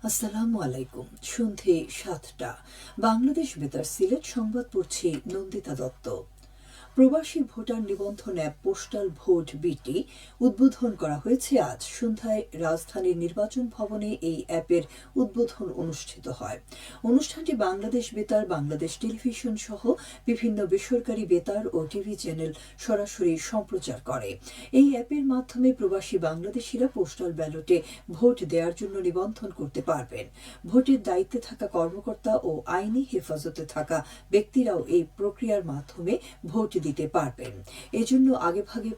আসসালামু আলাইকুম। সন্ধে ৭টা। বাংলাদেশ বেতার সিলেট সংবাদ পড়ছি নন্দিতা দত্ত। প্রবাসী ভোটার নিবন্ধন অ্যাপ পোস্টাল ভোট বিটি উদ্বোধন করা হয়েছে আজ সন্ধ্যায় রাজধানীর নির্বাচন ভবনে। এই অ্যাপের উদ্বোধন অনুষ্ঠিত হয়। অনুষ্ঠানটি বাংলাদেশ বেতার, বাংলাদেশ টেলিভিশন সহ বিভিন্ন বেসরকারি বেতার ও টিভি চ্যানেল সরাসরি সম্প্রচার করে। এই অ্যাপের মাধ্যমে প্রবাসী বাংলাদেশিরা পোস্টাল ব্যালটে ভোট দেওয়ার জন্য নিবন্ধন করতে পারবেন। ভোটের দায়িত্বে থাকা কর্মকর্তা ও আইনি হেফাজতে থাকা ব্যক্তিরাও এই প্রক্রিয়ার মাধ্যমে ভোট দিতে পারবেন। এজন্য আগেভাগে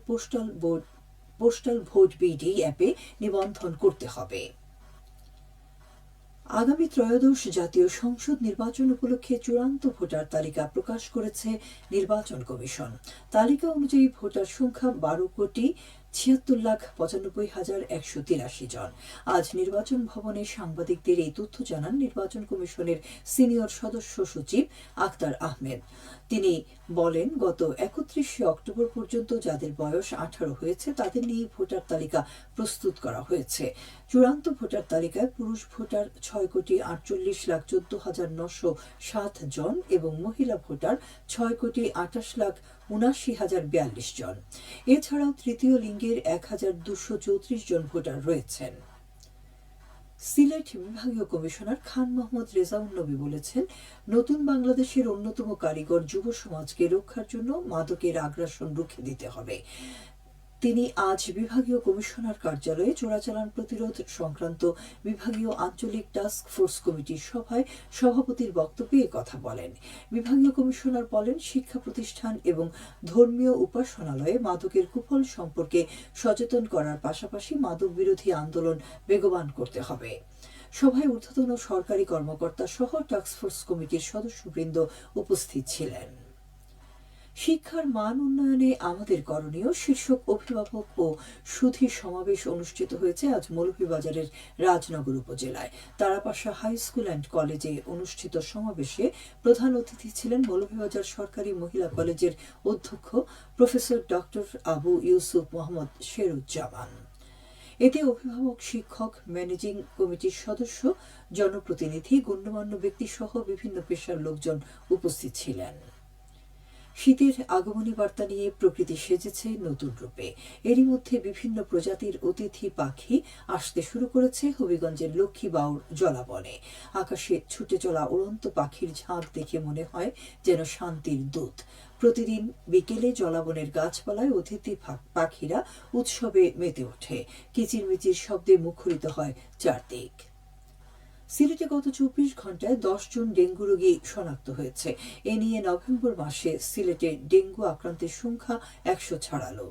পোস্টাল ভোট বিডি অ্যাপে নিবন্ধন করতে হবে। আগামী ত্রয়োদশ জাতীয় সংসদ নির্বাচন উপলক্ষে চূড়ান্ত ভোটার তালিকা প্রকাশ করেছে নির্বাচন কমিশন। তালিকা অনুযায়ী ভোটার সংখ্যা ১২,৭৫,৯৫,১৮৩ জন। আজ নির্বাচন ভবনে সাংবাদিকদের এই তথ্য জানান নির্বাচন কমিশনের সিনিয়র সদস্য সচিব আক্তার আহমেদ। তিনি বলেন, গত ৩১শে অক্টোবর পর্যন্ত যাদের বয়স ১৮ হয়েছে তাদের নিয়ে ভোটার তালিকা প্রস্তুত করা হয়েছে। চূড়ান্ত ভোটার তালিকায় পুরুষ ভোটার ৬,৪৮,১৪,৯০৭ জন এবং মহিলা ভোটার ৬,২৮,৭৯,০৪২ জন। এছাড়াও তৃতীয় লিঙ্গের ১,২৩৪ জন ভোটার রয়েছেন। সিলেট বিভাগীয় কমিশনার খান মোহাম্মদ রেজাউন নবী বলেছেন, নতুন বাংলাদেশের অন্যতম কারিগর যুব সমাজকে রক্ষার জন্য মাদকের আগ্রাসন রুখে দিতে হবে। তিনি আজ বিভাগীয় কমিশনার কার্যালয়ে চোরাচালান প্রতিরোধ সংক্রান্ত বিভাগীয় আঞ্চলিক টাস্ক ফোর্স কমিটির সভায় সভাপতির বক্তব্যে কথা বলেন। বিভাগীয় কমিশনার বলেন, শিক্ষা প্রতিষ্ঠান এবং ধর্মীয় উপাসনালয়ে মাদকের কুফল সম্পর্কে সচেতন করার পাশাপাশি মাদক বিরোধী আন্দোলন বেগবান করতে হবে। সভায় ঊর্ধ্বতন সরকারি কর্মকর্তা সহ টাস্কফোর্স কমিটির সদস্যবৃন্দ উপস্থিত ছিলেন। শিক্ষার মান উন্নয়নে আমাদের করণীয় শীর্ষক অভিভাবক ও সুধী সমাবেশ অনুষ্ঠিত হয়েছে আজ মৌলভীবাজারের রাজনগর উপজেলায় তারাপাশা হাই স্কুল অ্যান্ড কলেজে অনুষ্ঠিত সমাবেশে প্রধান অতিথি ছিলেন মৌলভীবাজার সরকারি মহিলা কলেজের অধ্যক্ষ প্রফেসর ডক্টর আবু ইউসুফ মোহাম্মদ শেরুজ্জামান। এতে অভিভাবক, শিক্ষক, ম্যানেজিং কমিটির সদস্য, জনপ্রতিনিধি, গণ্যমান্য ব্যক্তি সহ বিভিন্ন পেশার লোকজন উপস্থিত ছিলেন। শীতের আগমনী বার্তা নিয়ে প্রকৃতি সেজেছে নতুন রূপে। এরই মধ্যে বিভিন্ন প্রজাতির অতিথি পাখি আসতে শুরু করেছে হবিগঞ্জের লক্ষ্মীবাউর জলাবনে। আকাশে ছুটে চলা উড়ন্ত পাখির ঝাঁক দেখে মনে হয় যেন শান্তির দূত। প্রতিদিন বিকেলে জলাবনের গাছপালায় অতিথি পাখিরা উৎসবে মেতে ওঠে। কিচিরমিচির শব্দে মুখরিত হয় চারদিক। সিলেটে গত ২৪ ঘণ্টায় ১০ জন ডেঙ্গু রোগী শনাক্ত হয়েছে। এ নিয়ে নভেম্বর মাসে সিলেটে ডেঙ্গু আক্রান্তের সংখ্যা ১০০ ছাড়ালো।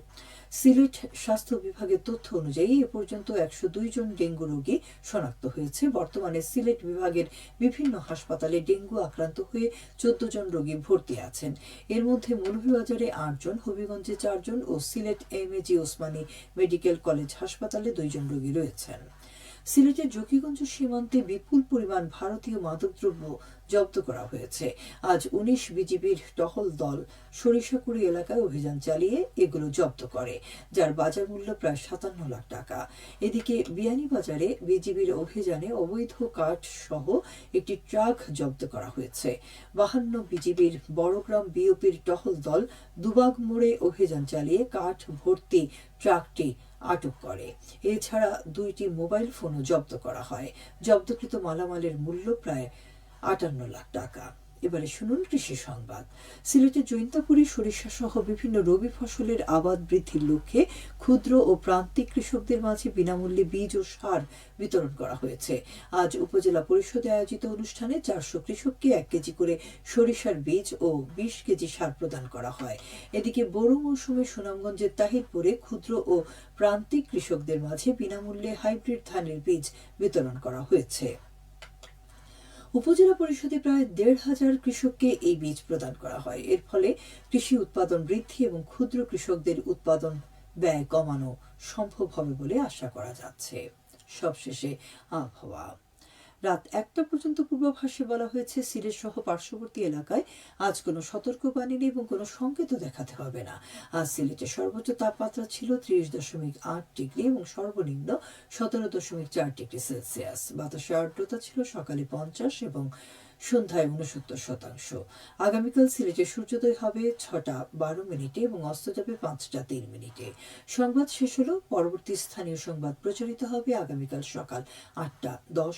সিলেট স্বাস্থ্য বিভাগের তথ্য অনুযায়ী এ পর্যন্ত ১০২ জন ডেঙ্গু রোগী শনাক্ত হয়েছে। বর্তমানে সিলেট বিভাগের বিভিন্ন হাসপাতালে ডেঙ্গু আক্রান্ত হয়ে ১৪ জন রোগী ভর্তি আছেন। এর মধ্যে মৌলভীবাজারে ৮ জন, হবিগঞ্জে ৪ জন ও Sylhet MAG Osmani medical college হাসপাতালে ২ জন রোগী রয়েছেন। সিলেটের জকিগঞ্জ সীমান্তে বিপুল পরিমাণ ভারতীয় মাদকদ্রব্য জব্দ করা হয়েছে। আজ ১৯ বিজিবির টহল দল সরিষাকুড়ি এলাকায় অভিযান চালিয়ে এগুলো জব্দ করে, যার বাজার মূল্য প্রায় ৫৭ লাখ টাকা। এদিকে বিয়ানীবাজারে বিজিবির অভিযানে অবৈধ কাঠ সহ একটি ট্রাক জব্দ করা হয়েছে। ৫২ বিজিবির বড়গ্রাম বিওপির টহল দল দুবাগ মোড়ে অভিযান চালিয়ে কাঠ ভর্তি ট্রাকটি আটক করে। এছাড়া ২টি মোবাইল ফোনও জব্দ করা হয়। জব্দকৃত মালামালের মূল্য প্রায় ৫৮ লাখ টাকা। এবারে শুনুন কৃষি সংবাদ। সিলেটের জৈন্তাপুরে সরিষা সহ বিভিন্ন রবি ফসলের আবাদ বৃদ্ধির লক্ষ্যে ক্ষুদ্র ও প্রান্তিক কৃষকদের মাঝে বিনামূল্যে বীজ ও সার বিতরণ করা হয়েছে। আজ উপজেলা পরিষদে আয়োজিত অনুষ্ঠানে ৪০০ কৃষককে ১ কেজি করে সরিষার বীজ ও ২০ কেজি সার প্রদান করা হয়। এদিকে বোরো মৌসুমে সুনামগঞ্জের তাহিরপুরে ক্ষুদ্র ও প্রান্তিক কৃষকদের মাঝে বিনামূল্যে হাইব্রিড ধানের বীজ বিতরণ করা হয়েছে। উপজেলা পরিষদে প্রায় ১৫০০ কৃষককে এই বীজ প্রদান করা হয়। এর ফলে কৃষি উৎপাদন বৃদ্ধি এবং ক্ষুদ্র কৃষকদের উৎপাদন ব্যয় কমানো সম্ভব হবে বলে আশা করা যাচ্ছে। সবশেষে আবহাওয়া। রাত 1টা পর্যন্ত পূর্বাভাসে বলা হয়েছে সিলেট সহ পার্শ্ববর্তী এলাকায় আজ কোনো সতর্কবাণী নেই এবং কোনো সংকেতও দেখাতে হবে না। আজ সিলেটের সর্বোচ্চ তাপমাত্রা ছিল 30.8 ডিগ্রি এবং সর্বনিম্ন 17.4 ডিগ্রি সেলসিয়াস। বাতাসের আর্দ্রতা ছিল সকালে 50 এবং সন্ধ্যায় 69%। আগামীকাল সিলেটে সূর্যোদয় হবে 6টা 12 এবং অস্ত যাবে 5টা 3। সংবাদ শেষ হলো। পরবর্তী স্থানীয় সংবাদ প্রচারিত হবে আগামীকাল সকাল 8টা 10।